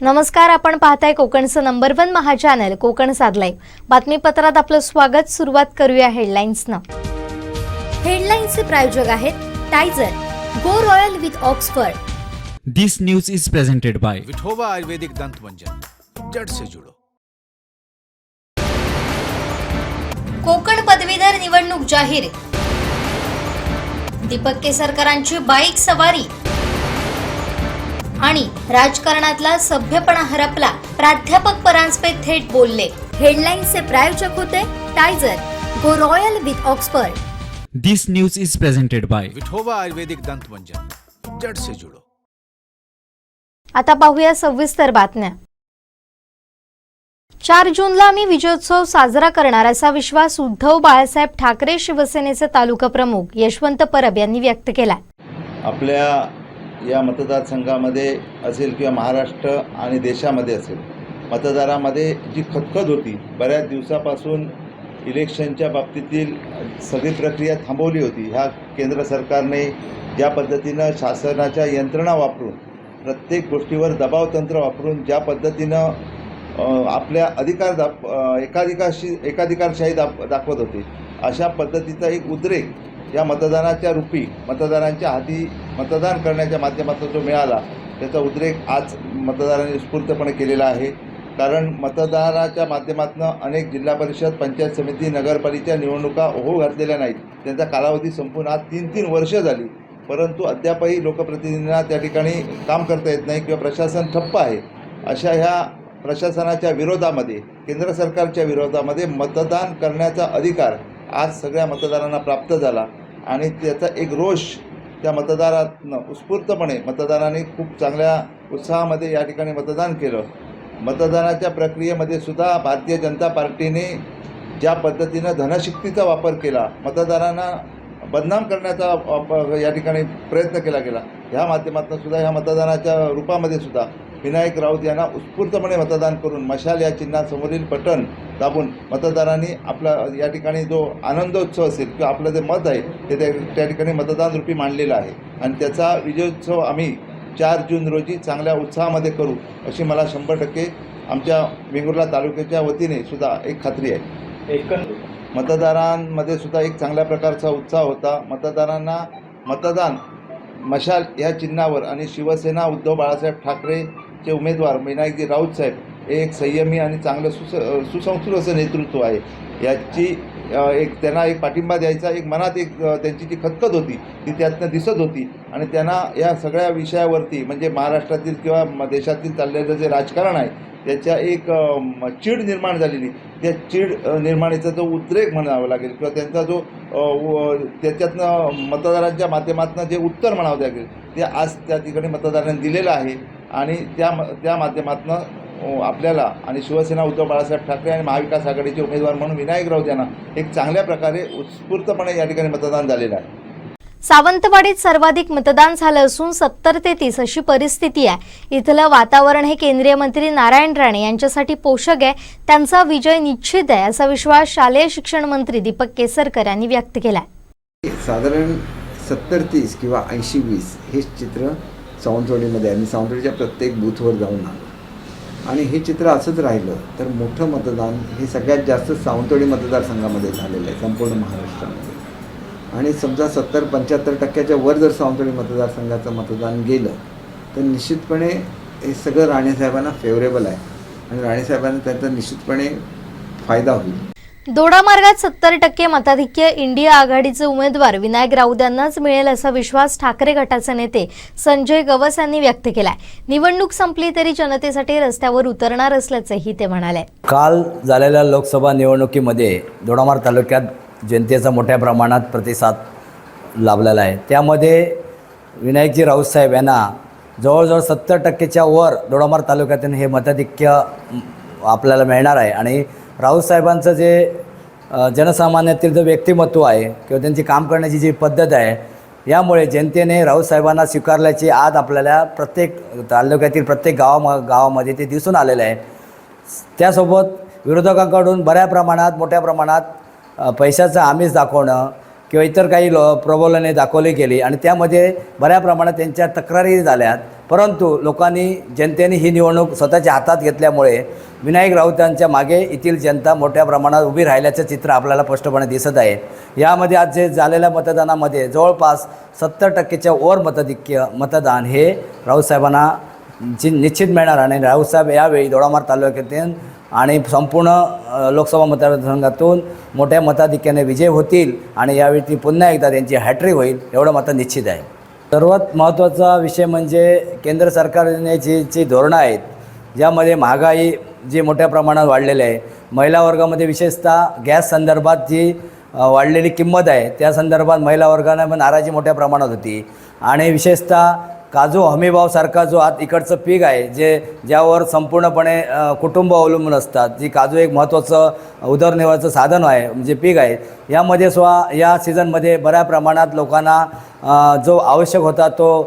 नमस्कार, आपण पाहताय कोकणचं नंबर 1 महा चॅनल कोकण साध लाईव्ह. बातमीपत्रात आपलं स्वागत. सुरुवात करूया हेडलाईन्सनं. हेडलाईन्सचे प्रायोजक आहेत Tyzer, go royal with Oxford. This news is presented by Vithoba Ayurvedic Dant Manjan, जड़ से जुड़ो. कोकण पदवीधर निवडणूक जाहीर. दीपक केसरकरांची बाईक सवारी आणि राजकारणातला सभ्यपणा हरपला. प्राध्यापक परांजपे थेट बोलले. हेडलाईन्सचे प्रायोजक होते Tyzer, go royal with Oxford. This news is presented by Vithoba Ayurvedic Dant Manjan, जड़ से जुड़ो. आता पाहूया सविस्तर बातम्या. 4 जूनला आम्ही विजयोत्सव साजरा करणार असा विश्वास उद्धव बाळासाहेब ठाकरे शिवसेनेचे तालुका प्रमुख यशवंत परब यांनी व्यक्त केला. आपल्या या मतदारसंघामध्ये असेल किंवा महाराष्ट्र आणि देशामध्ये असेल, मतदारामध्ये जी खतखत होती, बऱ्याच दिवसापासून इलेक्शनच्या बाबतीतील सगळी प्रक्रिया थांबवली होती. ह्या केंद्र सरकारने ज्या पद्धतीनं शासनाच्या यंत्रणा वापरून प्रत्येक गोष्टीवर दबावतंत्र वापरून ज्या पद्धतीनं आपल्या एकाधिकारशाही दाखवत होते, अशा पद्धतीचा एक उद्रेक या मतदानाच्या रूपी मतदारांच्या हाती मतदान करण्याच्या माध्यमातून जो मिळाला, त्याचा उद्रेक आज मतदारांनी उत्स्फूर्तपणे केलेला आहे. कारण मतदानाच्या माध्यमातून अनेक जिल्हा परिषद, पंचायत समिती, नगरपालिका निवडणुका होऊ घातलेल्या नाहीत. त्यांचा कालावधी संपून आज 3 वर्ष झाली, परंतु अद्यापही लोकप्रतिनिधींना त्या ठिकाणी काम करता येत नाही किंवा प्रशासन ठप्प आहे. अशा ह्या प्रशासनाच्या विरोधामध्ये, केंद्र सरकारच्या विरोधामध्ये मतदान करण्याचा अधिकार आज सगळ्या मतदारांना प्राप्त झाला आणि त्याचा एक रोष त्या मतदारातनं उत्स्फूर्तपणे मतदारांनी खूप चांगल्या उत्साहामध्ये या ठिकाणी मतदान केलं. मतदानाच्या प्रक्रियेमध्ये सुद्धा भारतीय जनता पार्टीने ज्या पद्धतीनं धनशक्तीचा वापर केला, मतदारांना बदनाम करण्याचा या ठिकाणी प्रयत्न केला गेला, ह्या माध्यमातून सुद्धा ह्या मतदानाच्या रूपामध्ये सुद्धा विनायक राऊत यांना उत्स्फूर्तपणे मतदान करून मशाल या चिन्हासमोरील बटन दाबून मतदारांनी आपला या ठिकाणी जो आनंदोत्सव असेल किंवा आपलं जे मत आहे ते त्या ठिकाणी मतदान रूपी मांडलेलं आहे आणि त्याचा विजयोत्सव आम्ही 4 जून रोजी चांगल्या उत्साहामध्ये करू अशी मला 100% आमच्या वेंगुर्ला तालुक्याच्या वतीने सुद्धा एक खात्री आहे. मतदारांमध्ये सुद्धा एक चांगल्या प्रकारचा उत्साह होता. मतदारांना मतदान मशाल ह्या चिन्हावर आणि शिवसेना उद्धव बाळासाहेब ठाकरेचे उमेदवार विनायकजी राऊत साहेब हे एक संयमी आणि चांगलं सुसंस्कृत असं नेतृत्व आहे. याची त्यांना एक पाठिंबा द्यायचा एक मनात एक त्यांची जी खतखत होती ती त्यातनं दिसत होती आणि त्यांना या सगळ्या विषयावरती म्हणजे महाराष्ट्रातील किंवा देशातील चाललेलं जे राजकारण आहे त्याच्या एक चीड निर्माण झालेली, त्या चीड निर्माणीचा जो उद्रेक म्हणावा लागेल किंवा त्यांचा जो त्याच्यातनं मतदारांच्या माध्यमातून जे उत्तर म्हणावं लागेल ते आज त्या ठिकाणी मतदारांनी दिलेलं आहे आणि त्या माध्यमातून आपल्याला आणि शिवसेना उद्धव बाळासाहेब ठाकरे आणि महाविकास आघाडीचे उमेदवार म्हणून विनायक राऊत यांना एक चांगल्या प्रकारे उत्स्फूर्तपणे या ठिकाणी मतदान झालेलं आहे. सावंतवाडीत सर्वाधिक मतदान झालं असून 70 ते 30 अशी परिस्थिती आहे. इथलं वातावरण हे केंद्रीय मंत्री नारायण राणे यांच्यासाठी पोषक आहे. त्यांचा विजय निश्चित आहे असा विश्वास शालेय शिक्षण मंत्री दीपक केसरकर यांनी व्यक्त केला. साधारण 70-30 किंवा 80-20 हे चित्र सावंतवाडीमध्ये आहे. मी सावंतवाडीच्या प्रत्येक बूथवर जाऊन आलो आणि हे चित्र असंच राहिलं तर मोठं मतदान हे सगळ्यात जास्त सावंतवाडी मतदारसंघामध्ये झालेलं आहे संपूर्ण महाराष्ट्रामध्ये. आणि समजा 70-75% वर जर सावंतवाडी मतदारसंघाचं मतदान गेलं तर निश्चितपणे हे सगळं राणेसाहेबांना फेवरेबल आहे आणि राणेसाहेबांना त्याचा निश्चितपणे फायदा होईल. दोडामार्गात 70% मताधिक्य इंडिया आघाडीचे उमेदवार विनायक राऊत यांनाच मिळेल असा विश्वास ठाकरे गटाचे नेते संजय गवस यांनी व्यक्त केलाय. निवडणूक संपली तरी जनतेसाठी रस्त्यावर उतरणार असल्याचंही ते म्हणाले. काल झालेल्या लोकसभा निवडणुकीमध्ये दोडामार्ग तालुक्यात जनतेचा मोठ्या प्रमाणात प्रतिसाद लाभलेला आहे. त्यामध्ये विनायकजी राऊत साहेब यांना जवळजवळ 70%च्या वर दोडामार्ग तालुक्यातून हे मताधिक्य आपल्याला मिळणार आहे आणि राऊत साहेबांचं जे जनसामान्यातील जो व्यक्तिमत्व आहे किंवा त्यांची काम करण्याची जी पद्धत आहे यामुळे जनतेने राऊत साहेबांना स्वीकारल्याची आज आपल्याला प्रत्येक तालुक्यातील प्रत्येक गावामध्ये ते दिसून आलेलं आहे. त्यासोबत विरोधकांकडून मोठ्या प्रमाणात पैशाचं आमिष दाखवणं किंवा इतर काही प्रबोधने दाखवली गेली आणि त्यामध्ये बऱ्या प्रमाणात त्यांच्या तक्रारी झाल्यात परंतु लोकांनी जनतेने ही निवडणूक स्वतःच्या हातात घेतल्यामुळे विनायक राऊतांच्या मागे येथील जनता मोठ्या प्रमाणात उभी राहिल्याचं चित्र आपल्याला स्पष्टपणे दिसत आहे. यामध्ये आज जे झालेल्या मतदानामध्ये जवळपास 70%च्या वर मतदान हे राऊतसाहेबांना निश्चित मिळणार आणि राऊतसाहेब यावेळी दोडामार्ग तालुक्यातून आणि संपूर्ण लोकसभा मतदारसंघातून मोठ्या मताधिक्याने विजय होतील आणि यावेळी ती पुन्हा एकदा त्यांची हॅट्रिक होईल एवढं मत निश्चित आहे. सर्वात महत्त्वाचा विषय म्हणजे केंद्र सरकारने जी धोरणं आहेत ज्यामध्ये महागाई जी मोठ्या प्रमाणात वाढलेली आहे, महिला वर्गामध्ये विशेषतः गॅस संदर्भात जी वाढलेली किंमत आहे त्या संदर्भात महिला वर्गाने पण नाराजी मोठ्या प्रमाणात होती आणि विशेषतः काजू हमीभावसारखा जो आज इकडचं पीक आहे ज्यावर संपूर्णपणे कुटुंब अवलंबून असतात, जी काजू एक महत्त्वाचं उदरनिर्वाहाचं साधन आहे म्हणजे पीक आहे, यामध्ये या सीझनमध्ये बऱ्या प्रमाणात लोकांना जो आवश्यक होता तो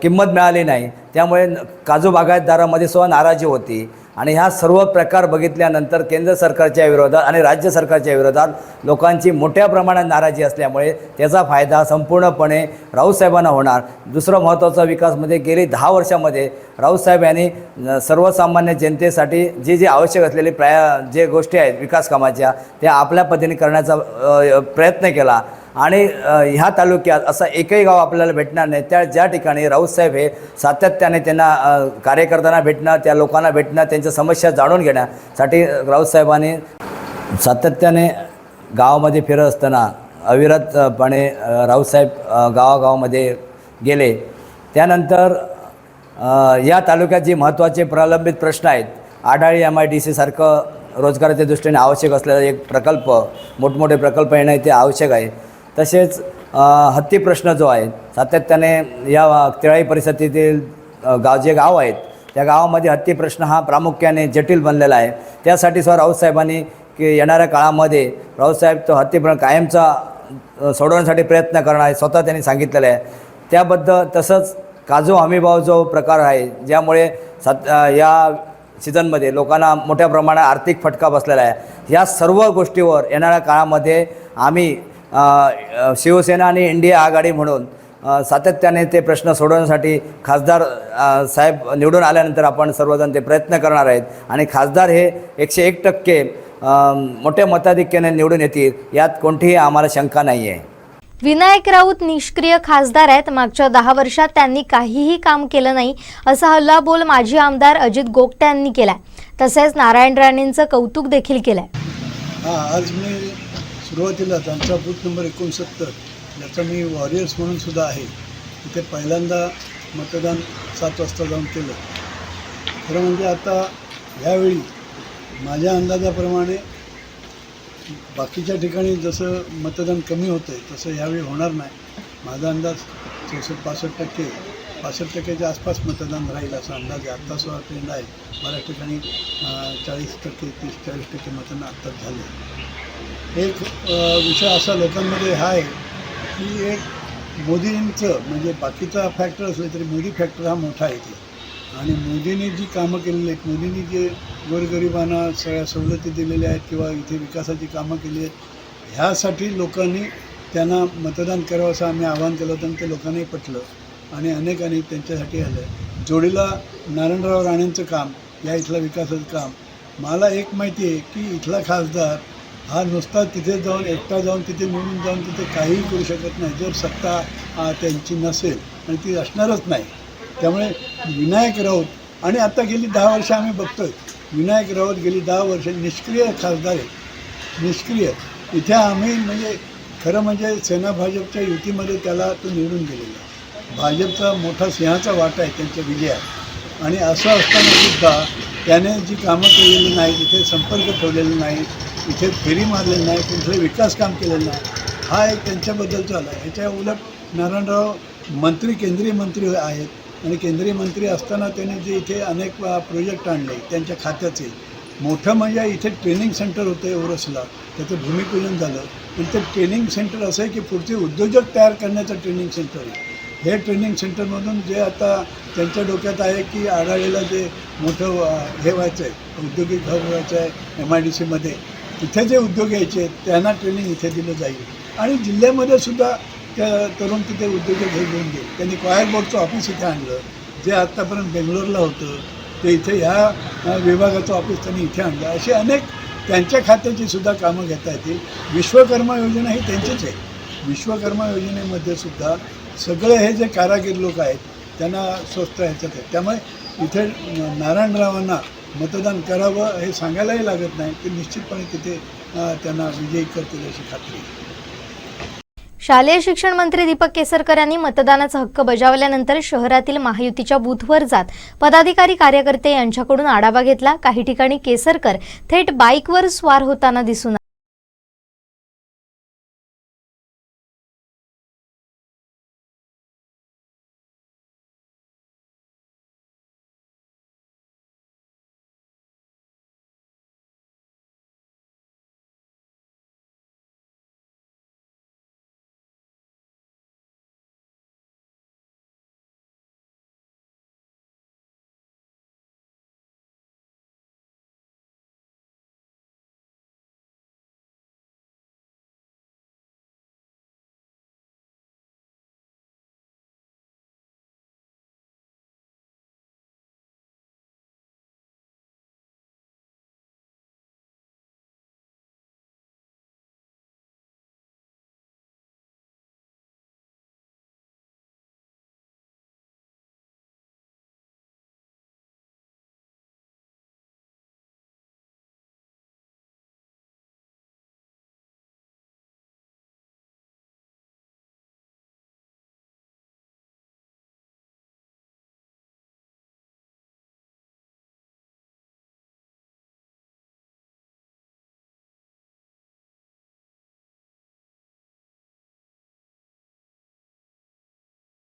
किंमत मिळाली नाही, त्यामुळे काजू बागायतदारामध्ये नाराजी होती आणि ह्या सर्व प्रकार बघितल्यानंतर केंद्र सरकारच्या विरोधात आणि राज्य सरकारच्या विरोधात लोकांची मोठ्या प्रमाणात नाराजी असल्यामुळे त्याचा फायदा संपूर्णपणे राऊतसाहेबांना होणार. दुसरं महत्त्वाचा विकासमध्ये गेली 10 वर्षामध्ये राऊतसाहेब यांनी सर्वसामान्य जनतेसाठी जे आवश्यक असलेले जे गोष्टी आहेत विकास कामाच्या त्या आपल्या पद्धतीने करण्याचा प्रयत्न केला आणि ह्या तालुक्यात असं एकही गाव आपल्याला भेटणार नाही ज्या ठिकाणी राऊतसाहेब हे सातत्याने त्यांना कार्यकर्त्यांना भेटणं, त्या लोकांना भेटणं, त्यांच्या समस्या जाणून घेण्यासाठी राऊतसाहेबांनी सातत्याने गावामध्ये फिरत असताना अविरतपणे राऊतसाहेब गावागावामध्ये गेले. त्यानंतर या तालुक्यात जे महत्त्वाचे प्रलंबित प्रश्न आहेत, आढाळी MIDC सारखं रोजगाराच्या दृष्टीने आवश्यक असलेला एक प्रकल्प, मोठमोठे प्रकल्प येणं ते आवश्यक आहे. तसेच हत्ती प्रश्न जो आहे सातत्याने या तिळाई परिसरातील गाव आहेत त्या गावामध्ये हत्ती प्रश्न हा प्रामुख्याने जटिल बनलेला आहे. त्यासाठी राऊतसाहेबांनी की येणाऱ्या काळामध्ये राऊतसाहेब तो हत्ती प्रश्न कायमचा सोडवण्यासाठी प्रयत्न करणार आहे स्वतः त्यांनी सांगितलेलं आहे. त्याबद्दल तसंच काजू हमीभाव जो प्रकार आहे ज्यामुळे या सीझनमध्ये लोकांना मोठ्या प्रमाणात आर्थिक फटका बसलेला आहे. या सर्व गोष्टीवर येणाऱ्या काळामध्ये आम्ही शिवसेना आणि इंडिया आघाडी म्हणून सातत्याने ते प्रश्न सोडवण्यासाठी खासदार साहेब निवडून आल्यानंतर आपण सर्वजण ते प्रयत्न करणार आहेत आणि खासदार हे 101% मोठ्या मताधिक्याने निवडून येतील यात कोणतीही आम्हाला शंका नाही आहे. विनायक राऊत निष्क्रिय खासदार आहेत. मागच्या 10 वर्षात त्यांनी काहीही काम केलं नाही असा हल्लाबोल माजी आमदार अजित गोगटे यांनी केलाय. तसेच नारायण राणेंचं कौतुक देखील केलंय. आज मी सुरुवातीला त्यांचा बूथ नंबर 69 याचा मी वॉरियर्स म्हणून सुद्धा आहे तिथे पहिल्यांदा मतदान 7 वाजता जाऊन केलं. खरं म्हणजे आता यावेळी माझ्या अंदाजाप्रमाणे बाकीच्या ठिकाणी जसं मतदान कमी होतं आहे तसं यावेळी होणार नाही. माझा अंदाज 65%च्या आसपास मतदान राहील असा अंदाज आहे. आत्ता सुद्धा ट्रेंड आहे. बऱ्याच ठिकाणी 40%, 30-40% मतदान आत्ताच झालं. एक विषय असा लोकांमध्ये हा आहे की एक मोदींचं म्हणजे बाकीचा फॅक्टर असले तरी मोदी फॅक्टर हा मोठा आहे ते आणि मोदींनी जी कामं केलेली आहेत, मोदींनी जे गोरगरिबांना सगळ्या सवलती दिलेल्या आहेत किंवा इथे विकासाची कामं केली आहेत ह्यासाठी लोकांनी त्यांना मतदान करावं असं आम्ही आवाहन केलं होतं आणि ते लोकांनाही पटलं आणि अनेकांनी त्यांच्यासाठी आलं. जोडीला नारायणराव राणेंचं काम, या इथलं विकासाचं काम. मला एक माहिती आहे की इथला खासदार हा नुसता तिथे जाऊन एकटा जाऊन तिथे निवडून जाऊन तिथे काहीही करू शकत नाही जर सत्ता त्यांची नसेल आणि ती असणारच नाही. त्यामुळे विनायक राऊत आणि आता गेली 10 वर्ष आम्ही बघतोय विनायक राऊत गेली 10 वर्ष निष्क्रिय खासदार आहे. निष्क्रिय इथे आम्ही म्हणजे खरं म्हणजे सेना भाजपच्या युतीमध्ये त्याला तो निवडून गेलेला. भाजपचा मोठा सिंहाचा वाटा आहे त्यांच्या विजयात आणि असं असतानासुद्धा त्याने जी कामं केलेली नाही, तिथे संपर्क ठेवलेला नाही, इथे फेरी मारलेली नाही, कुठले विकास काम केलेलं नाही, हा एक त्यांच्याबद्दल झाला. ह्याच्या उलट नारायणराव मंत्री केंद्रीय मंत्री आहेत आणि केंद्रीय मंत्री असताना त्यांनी जे इथे अनेक प्रोजेक्ट आणले त्यांच्या खात्याचे. मोठं म्हणजे इथे ट्रेनिंग सेंटर होतं ओरसला, त्याचं भूमिपूजन झालं. पण ते ट्रेनिंग सेंटर असं आहे की पुढचे उद्योजक तयार करण्याचं ट्रेनिंग सेंटर आहे. हे ट्रेनिंग सेंटरमधून जे आता त्यांच्या डोक्यात आहे की आढाळीला जे मोठं हे व्हायचं आहे, औद्योगिक हब व्हायचं आहे MIDCमध्ये, तिथे जे उद्योग यायचे त्यांना ट्रेनिंग इथे दिलं जाईल आणि जिल्ह्यामध्ये सुद्धा त्या तरुण तिथे उद्योजक हे घेऊन गेले. त्यांनी कॉयर बोर्डचं ऑफिस इथे आणलं. जे आत्तापर्यंत बेंगलोरला होतं ते इथे ह्या विभागाचं ऑफिस त्यांनी इथे आणलं. अशी अनेक त्यांच्या खात्याची सुद्धा कामं घेता येतील. विश्वकर्मा योजना ही त्यांचीच आहे. विश्वकर्मा योजनेमध्ये सुद्धा सगळे हे जे कारागीर लोक आहेत त्यांना स्वस्त ह्याच्यात आहेत. त्यामुळे इथे नारायणरावांना मतदान करावं हे सांगायलाही लागत नाही. ते निश्चितपणे तिथे त्यांना विजयी करतील अशी खात्री आहे. शालेय शिक्षण मंत्री दीपक केसरकर यांनी मतदानाचा हक्क बजावल्यानंतर शहरातील महायुतीच्या बूथवर जात पदाधिकारी कार्यकर्ते यांच्याकडून आढावा घेतला. काही ठिकाणी केसरकर थेट बाईकवर स्वार होताना दिसून आले.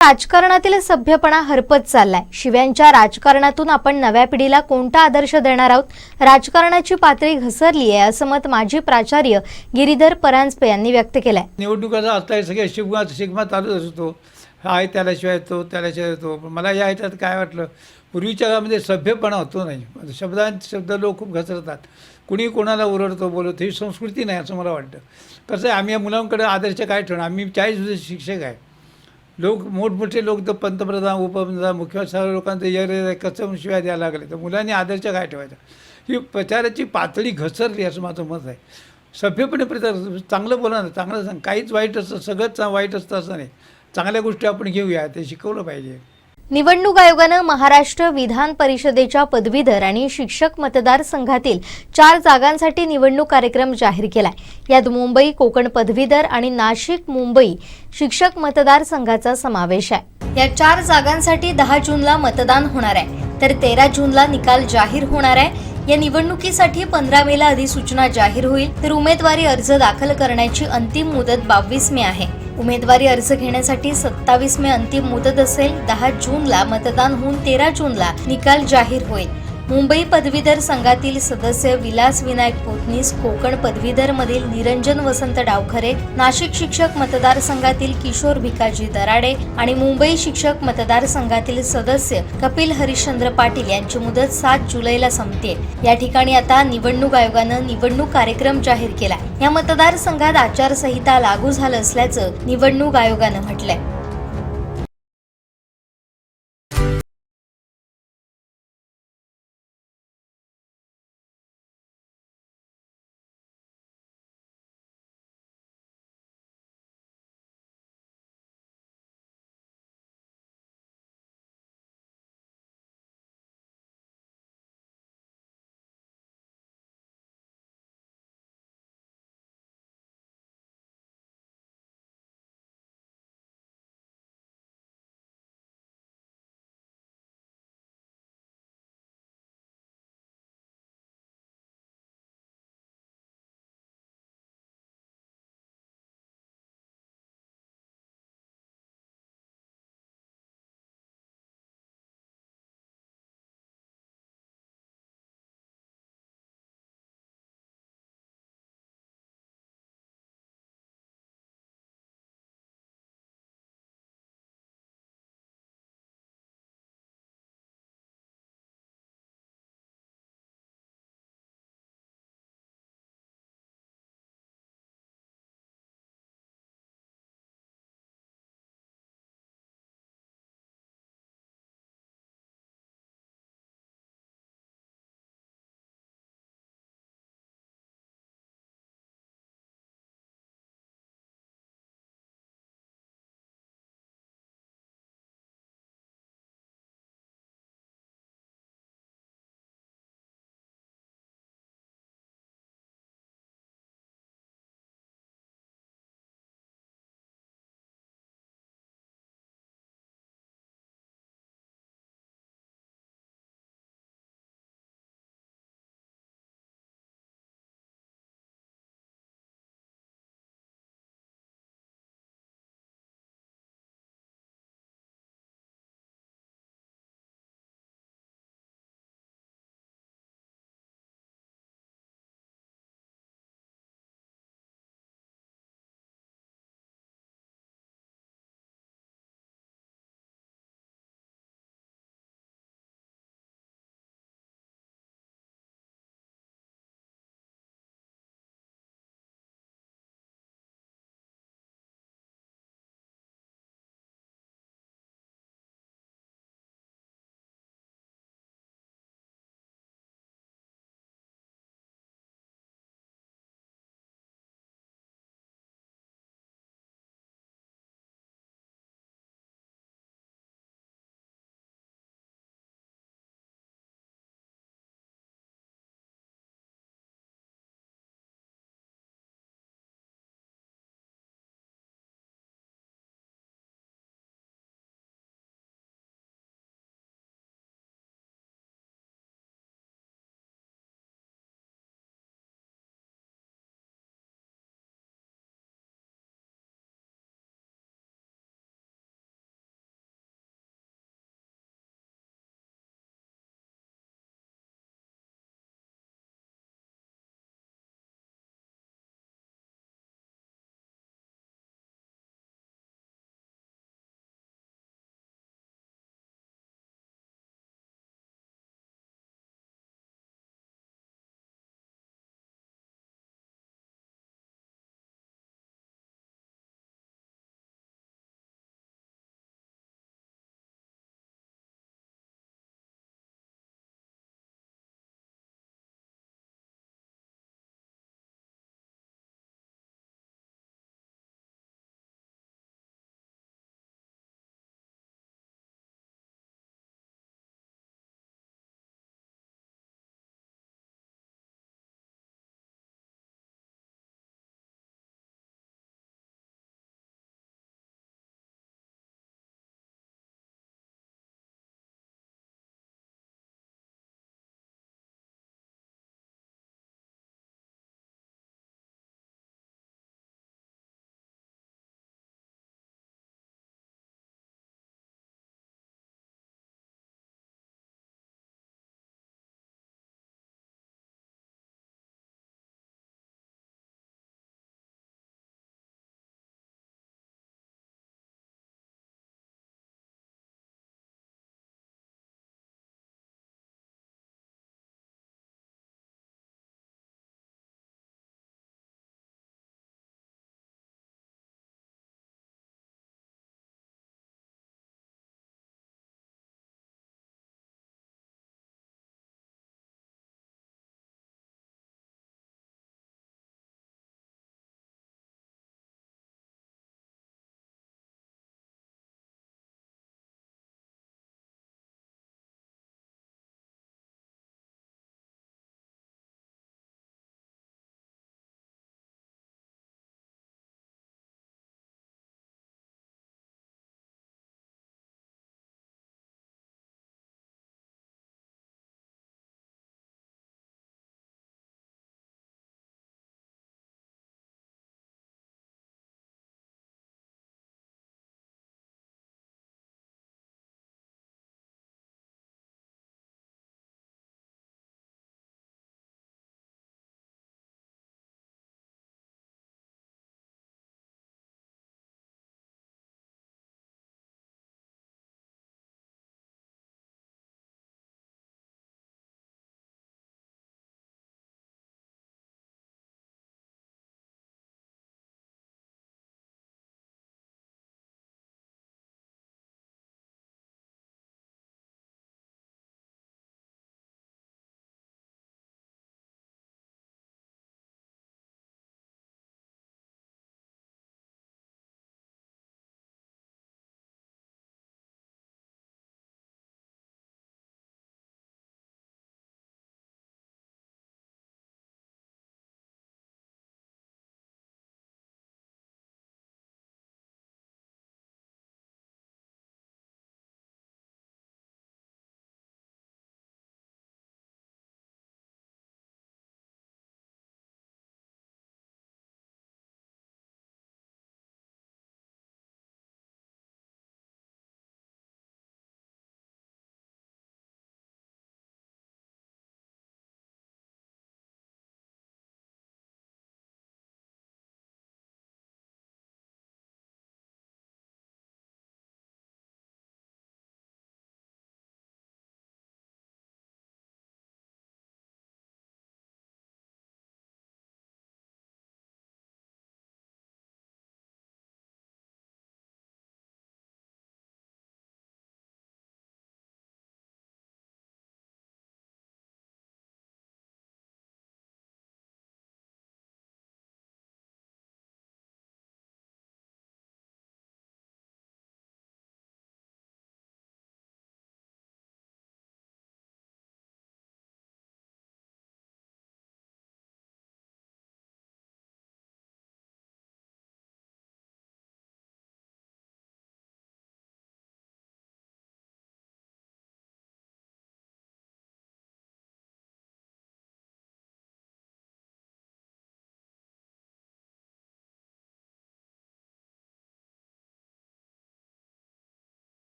राजकारणातील सभ्यपणा हरपत चाललाय. शिव्यांच्या राजकारणातून आपण नव्या पिढीला कोणता आदर्श देणार आहोत? राजकारणाची पातळी घसरली आहे असं मत माजी प्राचार्य गिरीधर परांजपे यांनी व्यक्त केलंय. निवडणुकाचा आता सगळे शिगमा चालूच असतो. हा आहे त्याल्याशिवाय येतो, त्याल्याशिवाय येतो. पण मला या ह्याच्यात काय वाटलं, पूर्वीच्या काळामध्ये सभ्यपणा होतो नाही. शब्द लोक खूप घसरतात. कुणी कोणाला ओरडतो बोलतो, ही संस्कृती नाही असं मला वाटतं. कसं आहे, आम्ही या मुलांकडे आदर्श काय ठेवणार? आम्ही 40 वर्ष शिक्षक आहे. लोक मोठमोठे लोक तर पंतप्रधान, उपप्रधान, मुख्यमंत्री सर्व लोकांचं कसं शिवाय द्यायला लागले. तर मुलांनी आदर्श काय ठेवायचा? ही प्रचाराची पातळी घसरली असं माझं मत आहे. सभ्यपणे प्रचार चांगलं बोला ना, चांगलं सांग. काहीच वाईट असतं, सगळंच वाईट असतं असं नाही. चांगल्या गोष्टी आपण घेऊया, ते शिकवलं पाहिजे. निवडणूक आयोगानं महाराष्ट्र विधान परिषदेच्या पदवीधर आणि शिक्षक मतदारसंघातील 4 जागांसाठी निवडणूक कार्यक्रम जाहीर केलाय. यात मुंबई कोकण पदवीधर आणि नाशिक मुंबई शिक्षक मतदारसंघाचा समावेश आहे. या 4 जागांसाठी 10 जूनला मतदान होणार आहे, तर 13 जूनला निकाल जाहीर होणार आहे. या निवडणुकीसाठी 15 मेला अधिसूचना जाहीर होईल, तर उमेदवारी अर्ज दाखल करण्याची अंतिम मुदत 22 मे आहे. उमेदवारी अर्ज घेण्यासाठी 27 मे अंतिम मुदत असेल. 10 जूनला मतदान होऊन 13 जूनला निकाल जाहीर होईल. मुंबई पदवीधर संघातील सदस्य विलास विनायक पोतनीस, कोकण पदवीधर मधील निरंजन वसंत डावखरे, नाशिक शिक्षक मतदारसंघातील किशोर भिकाजी दराडे आणि मुंबई शिक्षक मतदारसंघातील सदस्य कपिल हरिश्चंद्र पाटील यांची मुदत 7 जुलैला संपते. या ठिकाणी आता निवडणूक आयोगानं निवडणूक कार्यक्रम जाहीर केला. या मतदारसंघात आचारसंहिता लागू झालं असल्याचं निवडणूक आयोगानं म्हटलंय.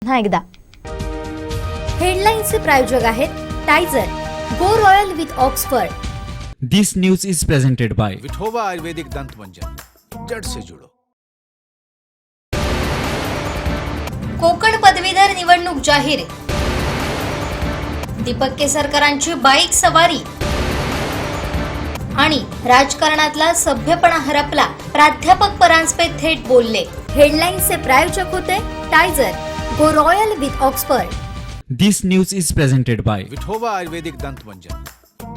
पुन्हा एकदा हेडलाईन्सचे प्रायोजक आहेत Tyzer, go royal with Oxford. This news is presented by Vithoba Ayurvedic Dant Manjan, जड़ से जुड़ो. कोकण पदवीधर निवडणूक जाहीर. दीपक केसरकरांची बाईक सवारी आणि राजकारणातला सभ्यपणा हरपला. प्राध्यापक परांजपे थेट बोलले. हेडलाईन्सचे प्रायोजक होते Tyzer, go royal with Oxford. This news is presented by Vithoba Ayurvedic Dant Manjan,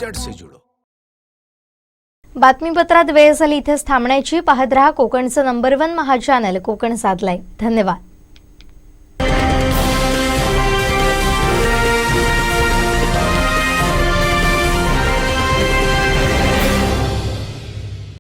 जड़ से जुड़ो. बातमीपत्रात वेळ झाली इथेच थांबण्याची. पाहत रहा कोकणचं नंबर 1 महा चॅनल कोकण 7 लाईव्ह. धन्यवाद.